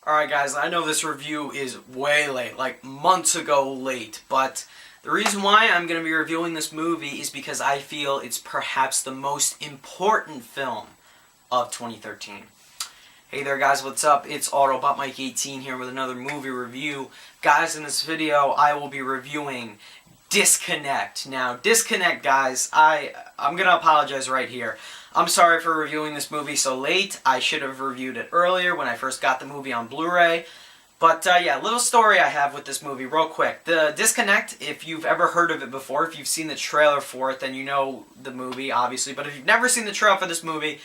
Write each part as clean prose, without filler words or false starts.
Alright guys, I know this review is way late, like months ago late, but the reason why I'm going to be reviewing this movie is because I feel it's perhaps the most important film of 2013. Hey there guys, what's up? It's Autobot Mike 18 here with another movie review. Guys, in this video I will be reviewing Disconnect. Now, Disconnect, guys, I'm going to apologize right here. I'm sorry for reviewing this movie so late. I should have reviewed it earlier when I first got the movie on Blu-ray. But yeah, little story I have with this movie real quick. The Disconnect, if you've ever heard of it before, if you've seen the trailer for it, then you know the movie, obviously. But if you've never seen the trailer for this movie,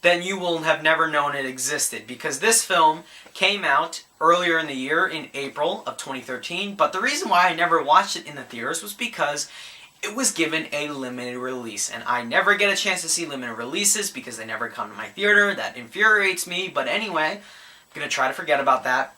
then you will have never known it existed. Because this film came out earlier in the year, in April of 2013. But the reason why I never watched it in the theaters was because it was given a limited release, and I never get a chance to see limited releases because they never come to my theater. That infuriates me, but anyway, I'm going to try to forget about that.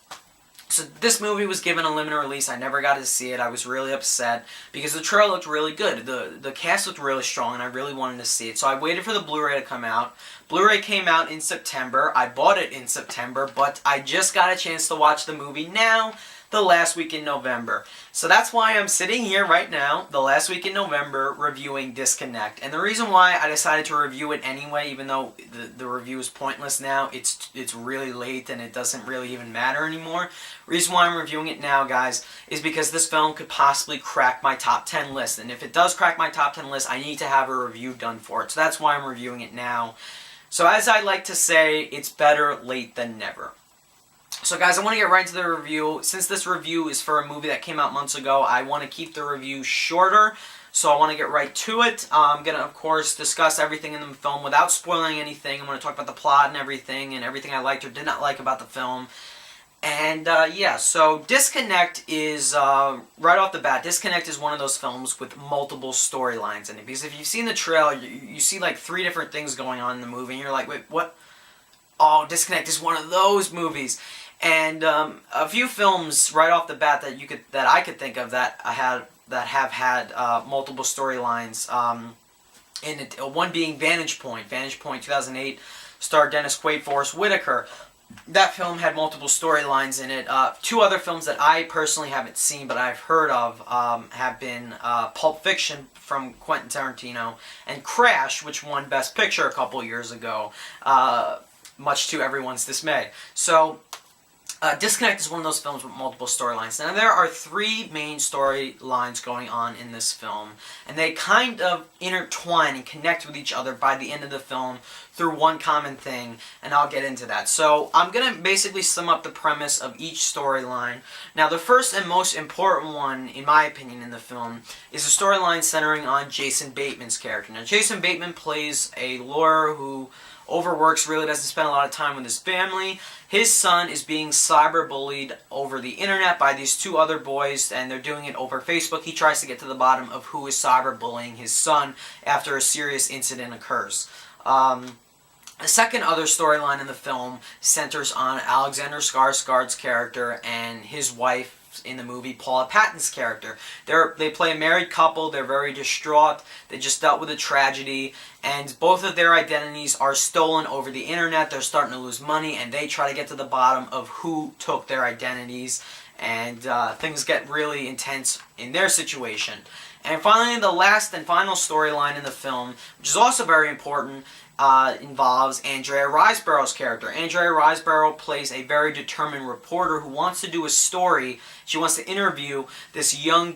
So this movie was given a limited release. I never got to see it. I was really upset because the trailer looked really good. The cast looked really strong, and I really wanted to see it. So I waited for the Blu-ray to come out. Blu-ray came out in September. I bought it in September, but I just got a chance to watch the movie now, the last week in November. So that's why I'm sitting here right now, the last week in November, reviewing Disconnect. And the reason why I decided to review it anyway, even though the review is pointless now, it's really late and it doesn't really even matter anymore. Reason why I'm reviewing it now, guys, is because this film could possibly crack my top 10 list. And if it does crack my top 10 list, I need to have a review done for it. So that's why I'm reviewing it now. So as I like to say, it's better late than never. So guys, I want to get right into the review. Since this review is for a movie that came out months ago, I want to keep the review shorter. So I want to get right to it. I'm going to, of course, discuss everything in the film without spoiling anything. I'm going to talk about the plot and everything I liked or did not like about the film. And yeah, so Disconnect is, right off the bat, Disconnect is one of those films with multiple storylines in it. Because if you've seen the trailer, you see like 3 different things going on in the movie, and you're like, wait, what? Oh, Disconnect is one of those movies. And a few films right off the bat that I could think of that have had multiple storylines in it. One being Vantage Point. Vantage Point 2008 starred Dennis Quaid, Forest Whitaker. That film had multiple storylines in it. 2 other films that I personally haven't seen but I've heard of have been Pulp Fiction from Quentin Tarantino and Crash, which won Best Picture a couple years ago, much to everyone's dismay. So Disconnect is one of those films with multiple storylines. Now, there are 3 main storylines going on in this film, and they kind of intertwine and connect with each other by the end of the film through one common thing, and I'll get into that. So, I'm going to basically sum up the premise of each storyline. Now, the first and most important one, in my opinion, in the film, is a storyline centering on Jason Bateman's character. Now, Jason Bateman plays a lawyer who overworks, really doesn't spend a lot of time with his family. His son is being cyberbullied over the internet by these 2 other boys, and they're doing it over Facebook. He tries to get to the bottom of who is cyberbullying his son after a serious incident occurs. The second other storyline in the film centers on Alexander Skarsgård's character and his wife in the movie, Paula Patton's character. They play a married couple. They're very distraught. They just dealt with a tragedy, and both of their identities are stolen over the internet. They're starting to lose money, and they try to get to the bottom of who took their identities, and things get really intense in their situation. And finally, the last and final storyline in the film, which is also very important, involves Andrea Riseborough's character. Andrea Riseborough plays a very determined reporter who wants to do a story. She wants to interview this young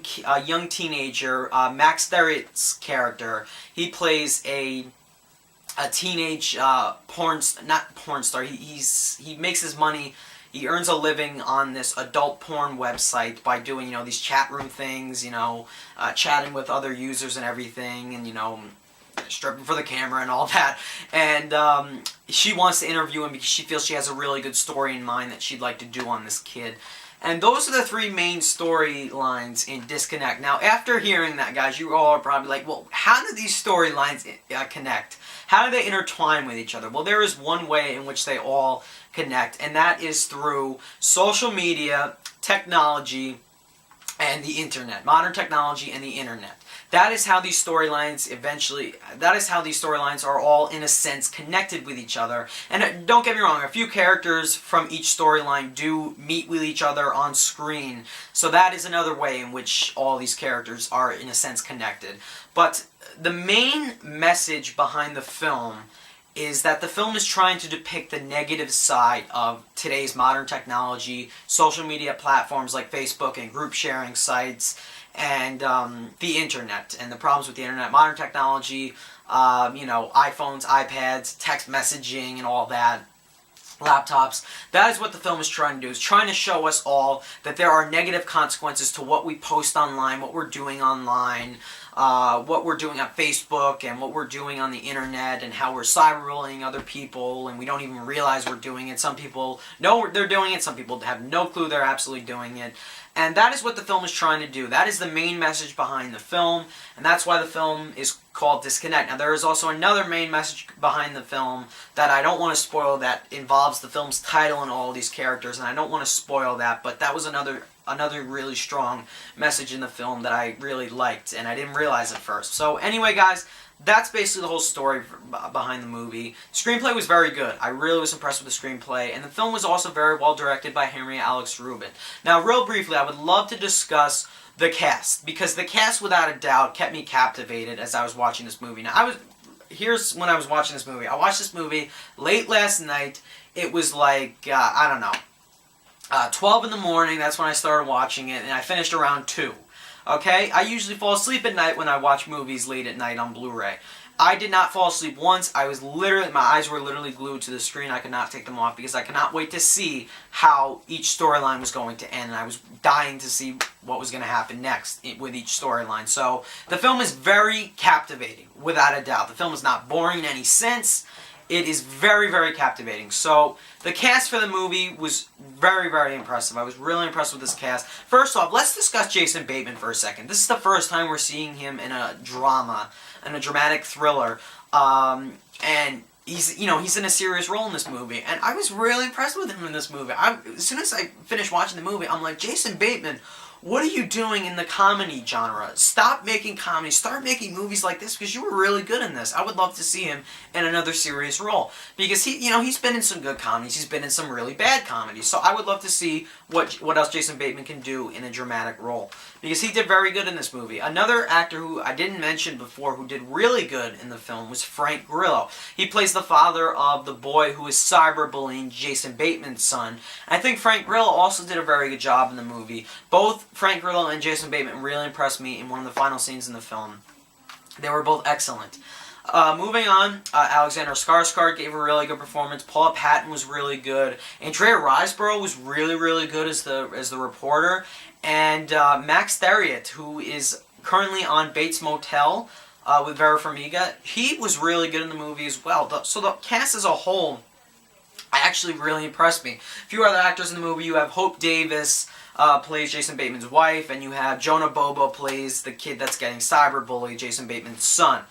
teenager, Max Therriot's character. He plays a teenage not porn star. He makes his money. He earns a living on this adult porn website by doing, these chat room things, chatting with other users and everything, and, stripping for the camera and all that. And she wants to interview him because she feels she has a really good story in mind that she'd like to do on this kid. And those are the 3 main storylines in Disconnect. Now, after hearing that, guys, you all are probably like, well, how do these storylines connect? How do they intertwine with each other? Well, there is one way in which they all connect, and that is through social media, technology, and the internet. Modern technology and the internet. that is how these storylines are all, in a sense, connected with each other. And don't get me wrong, a few characters from each storyline do meet with each other on screen, so that is another way in which all these characters are, in a sense, connected. But the main message behind the film is that the film is trying to depict the negative side of today's modern technology, social media platforms like Facebook and group sharing sites, and the internet, and the problems with the internet, modern technology, iPhones, iPads, text messaging, and all that, laptops. That is what the film is trying to do. It's trying to show us all that there are negative consequences to what we post online, what we're doing online, what we're doing on Facebook, and what we're doing on the internet, and how we're cyberbullying other people, and we don't even realize we're doing it. Some people know they're doing it, some people have no clue they're absolutely doing it. And that is what the film is trying to do. That is the main message behind the film, and that's why the film is called Disconnect. Now, there is also another main message behind the film that I don't want to spoil, that involves the film's title and all of these characters, and I don't want to spoil that, but that was another really strong message in the film that I really liked, and I didn't realize at first. So anyway, guys, that's basically the whole story behind the movie. Screenplay was very good. I really was impressed with the screenplay, and the film was also very well directed by Henry Alex Rubin. Now, real briefly, I would love to discuss the cast, because the cast, without a doubt, kept me captivated as I was watching this movie. Now, here's when I was watching this movie. I watched this movie late last night. It was like, I don't know, 12 in the morning. That's when I started watching it, and I finished around 2. Okay? I usually fall asleep at night when I watch movies late at night on Blu-ray. I did not fall asleep once. My eyes were literally glued to the screen. I could not take them off because I could not wait to see how each storyline was going to end. And I was dying to see what was going to happen next with each storyline. So the film is very captivating, without a doubt. The film is not boring in any sense. It is very, very captivating. So the cast for the movie was very, very impressive. I was really impressed with this cast. First off, let's discuss Jason Bateman for a second. This is the first time we're seeing him in a drama, in a dramatic thriller, and he's in a serious role in this movie. And I was really impressed with him in this movie. As soon as I finished watching the movie, I'm like, Jason Bateman, what are you doing in the comedy genre? Stop making comedy. Start making movies like this, because you were really good in this. I would love to see him in another serious role, because he's been in some good comedies. He's been in some really bad comedies. So I would love to see what else Jason Bateman can do in a dramatic role, because he did very good in this movie. Another actor who I didn't mention before who did really good in the film was Frank Grillo. He plays the father of the boy who is cyberbullying Jason Bateman's son. I think Frank Grillo also did a very good job in the movie. Both Frank Grillo and Jason Bateman really impressed me in one of the final scenes in the film. They were both excellent. Moving on, Alexander Skarsgård gave a really good performance. Paula Patton was really good. Andrea Riseborough was really, really good as the reporter. And Max Theriot, who is currently on Bates Motel with Vera Farmiga, he was really good in the movie as well. So the cast as a whole actually really impressed me. A few other actors in the movie. You have Hope Davis, plays Jason Bateman's wife, and you have Jonah Bobo plays the kid that's getting cyberbullied, Jason Bateman's son.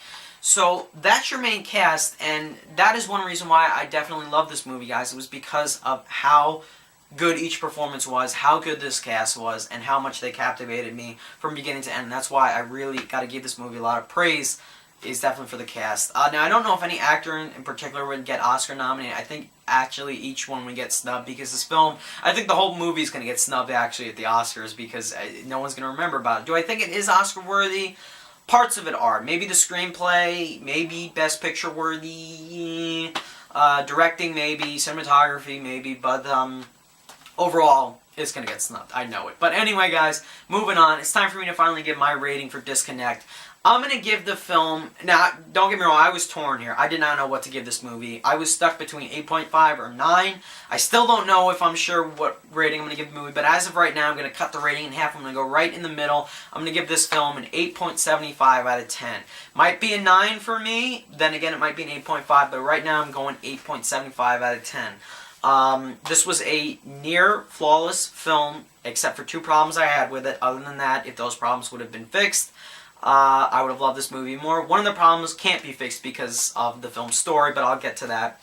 So that's your main cast, and that is one reason why I definitely love this movie, guys. It was because of how good each performance was, how good this cast was, and how much they captivated me from beginning to end. That's why I really got to give this movie a lot of praise, is definitely for the cast. Now, I don't know if any actor in particular would get Oscar nominated. I think actually each one would get snubbed, because this film, I think the whole movie is going to get snubbed actually at the Oscars, because no one's going to remember about it. Do I think it is Oscar worthy? Parts of it are. Maybe the screenplay, maybe Best Picture worthy, directing maybe, cinematography maybe, but overall, it's going to get snubbed. I know it. But anyway, guys, moving on. It's time for me to finally give my rating for Disconnect. I'm going to give the film... Now, don't get me wrong, I was torn here. I did not know what to give this movie. I was stuck between 8.5 or 9. I still don't know if I'm sure what rating I'm going to give the movie, but as of right now, I'm going to cut the rating in half. I'm going to go right in the middle. I'm going to give this film an 8.75 out of 10. Might be a 9 for me. Then again, it might be an 8.5, but right now I'm going 8.75 out of 10. This was a near flawless film, except for 2 problems I had with it. Other than that, if those problems would have been fixed, I would have loved this movie more. One of the problems can't be fixed because of the film's story, but I'll get to that.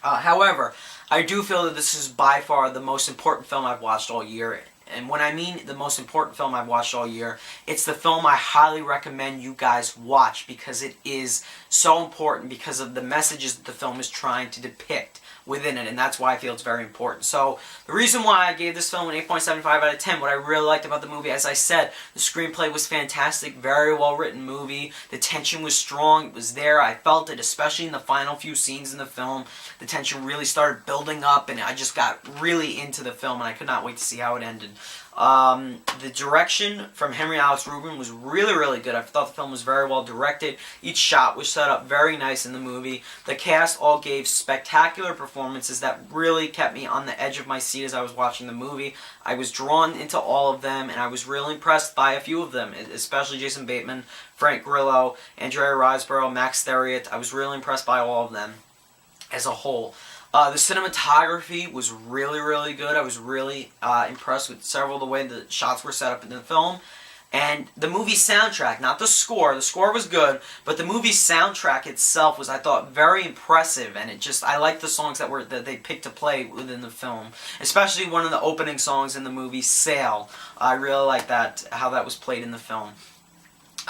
However, I do feel that this is by far the most important film I've watched all year. And when I mean the most important film I've watched all year, it's the film I highly recommend you guys watch because it is so important because of the messages that the film is trying to depict within it, and that's why I feel it's very important. So the reason why I gave this film an 8.75 out of 10, what I really liked about the movie, as I said, the screenplay was fantastic, very well written movie, the tension was strong, it was there, I felt it, especially in the final few scenes in the film. The tension really started building up, and I just got really into the film, and I could not wait to see how it ended. The direction from Henry Alex Rubin was really, really good. I thought the film was very well directed. Each shot was set up very nice in the movie. The cast all gave spectacular performances that really kept me on the edge of my seat as I was watching the movie. I was drawn into all of them, and I was really impressed by a few of them, especially Jason Bateman, Frank Grillo, Andrea Riseborough, Max Theriot. I was really impressed by all of them as a whole. The cinematography was really, really good. I was really impressed with several of the way the shots were set up in the film. And the movie soundtrack, not the score was good, but the movie soundtrack itself was, I thought, very impressive. And I liked the songs that they picked to play within the film. Especially one of the opening songs in the movie, Sail. I really liked that, how that was played in the film.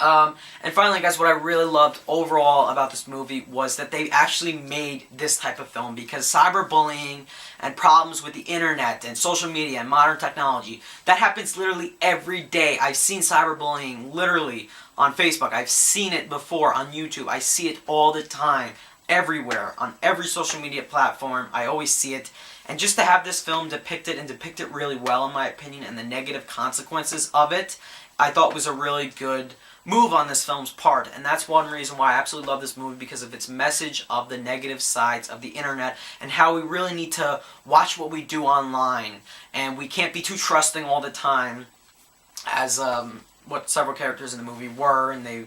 And finally, guys, what I really loved overall about this movie was that they actually made this type of film, because cyberbullying and problems with the internet and social media and modern technology, that happens literally every day. I've seen cyberbullying literally on Facebook. I've seen it before on YouTube. I see it all the time, everywhere, on every social media platform. I always see it. And just to have this film depict it really well, in my opinion, and the negative consequences of it, I thought was a really good move on this film's part. And that's one reason why I absolutely love this movie, because of its message of the negative sides of the internet and how we really need to watch what we do online. And we can't be too trusting all the time, as what several characters in the movie were, and they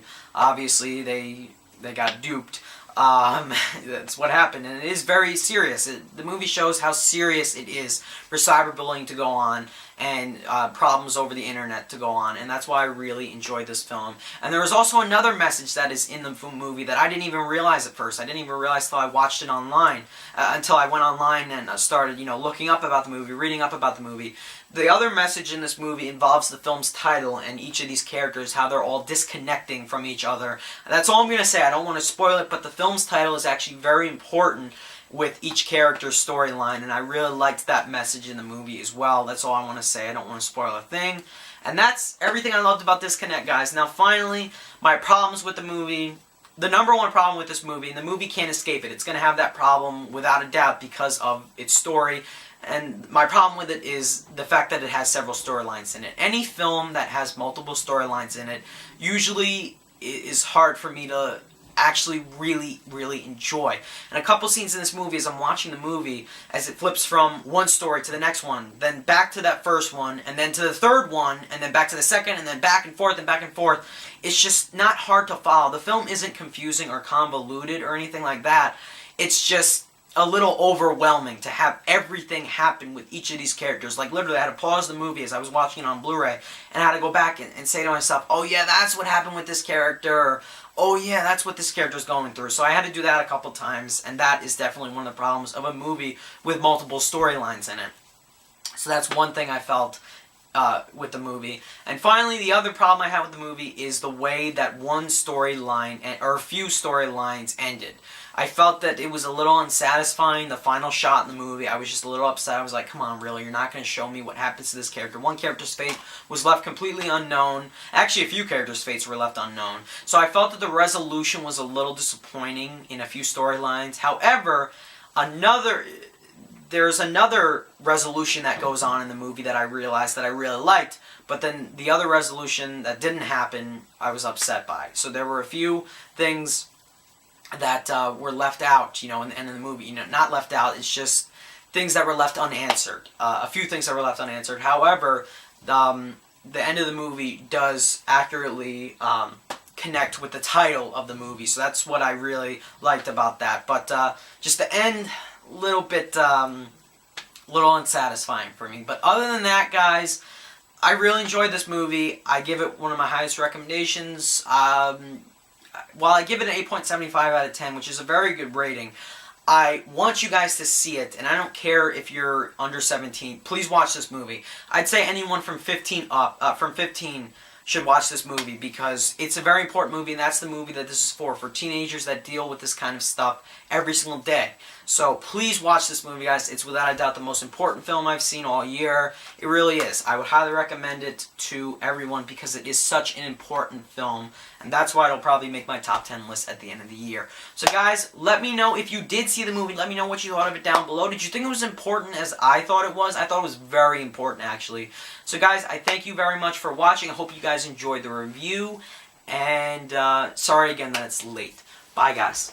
got duped. That's what happened, and it is very serious. The movie shows how serious it is for cyberbullying to go on, and problems over the internet to go on, and that's why I really enjoyed this film. And there was also another message that is in the movie that I didn't even realize at first. I didn't even realize until I watched it online, until I went online and started, looking up about the movie, reading up about the movie. The other message in this movie involves the film's title and each of these characters, how they're all disconnecting from each other. That's all I'm going to say. I don't want to spoil it, but the film's title is actually very important with each character's storyline, and I really liked that message in the movie as well. That's all I want to say. I don't want to spoil a thing. And that's everything I loved about Disconnect, guys. Now, finally, my problems with the movie. The number one problem with this movie, and the movie can't escape it. It's going to have that problem without a doubt because of its story. And my problem with it is the fact that it has several storylines in it. Any film that has multiple storylines in it usually is hard for me to actually really, really enjoy. And a couple scenes in this movie, as I'm watching the movie, as it flips from one story to the next one, then back to that first one, and then to the third one, and then back to the second, and then back and forth, it's just not hard to follow. The film isn't confusing or convoluted or anything like that. It's just a little overwhelming to have everything happen with each of these characters. Like, literally, I had to pause the movie as I was watching it on Blu-ray, and I had to go back and say to myself, oh yeah, that's what happened with this character, or, oh yeah, that's what this character's going through. So I had to do that a couple times, and that is definitely one of the problems of a movie with multiple storylines in it. So that's one thing I felt with the movie. And finally, the other problem I had with the movie is the way that one storyline, or a few storylines, ended. I felt that it was a little unsatisfying, the final shot in the movie. I was just a little upset. I was like, come on, really? You're not going to show me what happens to this character? One character's fate was left completely unknown. Actually, a few characters' fates were left unknown. So I felt that the resolution was a little disappointing in a few storylines. However, there's another resolution that goes on in the movie that I realized that I really liked, but then the other resolution that didn't happen, I was upset by. So there were a few things that were left out, in the end of the movie. Not left out, it's just things that were left unanswered. A few things that were left unanswered. However, the end of the movie does accurately connect with the title of the movie, so that's what I really liked about that. But just the end, little unsatisfying for me. But other than that, guys, I really enjoyed this movie. I give it one of my highest recommendations. While I give it an 8.75 out of 10, which is a very good rating, I want you guys to see it, and I don't care if you're under 17. Please watch this movie. I'd say anyone from 15 up, from 15 should watch this movie because it's a very important movie, and that's the movie that this is for teenagers that deal with this kind of stuff every single day. So please watch this movie, guys. It's without a doubt the most important film I've seen all year. It really is. I would highly recommend it to everyone because it is such an important film, and that's why it'll probably make my top 10 list at the end of the year. So guys, let me know if you did see the movie. Let me know what you thought of it down below. Did you think it was important as I thought it was? I thought it was very important, actually. So guys, I thank you very much for watching. I hope you guys enjoyed the review, and sorry again that it's late. Bye, guys.